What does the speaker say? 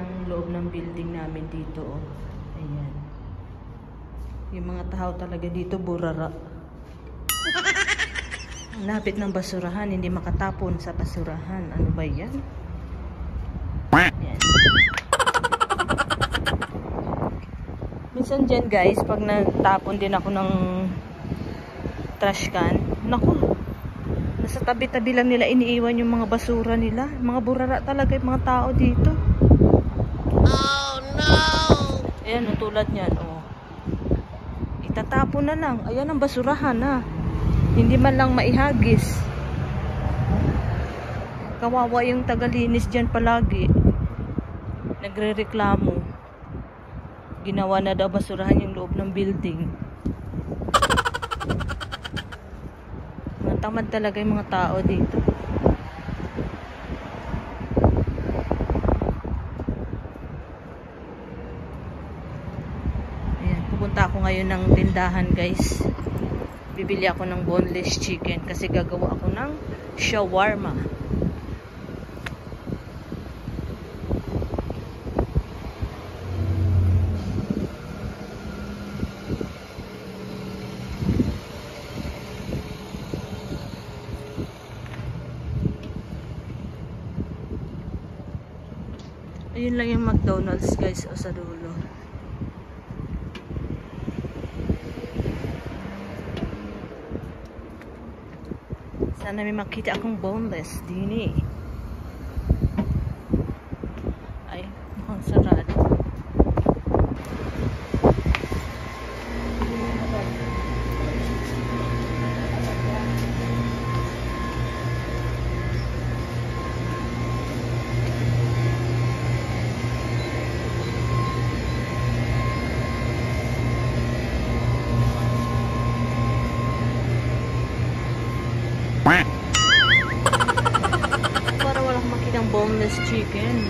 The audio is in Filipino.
ng loob ng building namin dito. Oh. Ayan. Yung mga tao talaga dito, burara. Ang lapit ng basurahan, hindi makatapon sa basurahan. Ano ba yan? Ayan. Minsan dyan guys, pag nagtapon din ako ng trash can, naku, nasa tabi-tabi lang nila iniiwan yung mga basura nila. Mga burara talaga yung mga tao dito. Oh no! Ayan, tulad nyan, oh. Itatapon na lang. Ayan ang basurahan, ha. Hindi man lang maihagis. Kawawa yung tagalinis dyan palagi. Nagre-reklamo. Ginawa na daw basurahan yung loob ng building. Mga tamad talaga yung mga tao dito. Ayan, pupunta ako ngayon ng tindahan guys. Bibili ako ng boneless chicken kasi gagawa ako ng shawarma. Ayun lang yung McDonald's guys, o sa dulo. Sana may makita akong boneless din eh. Ay, mukhang sarado. Para walang makitang boneless chicken.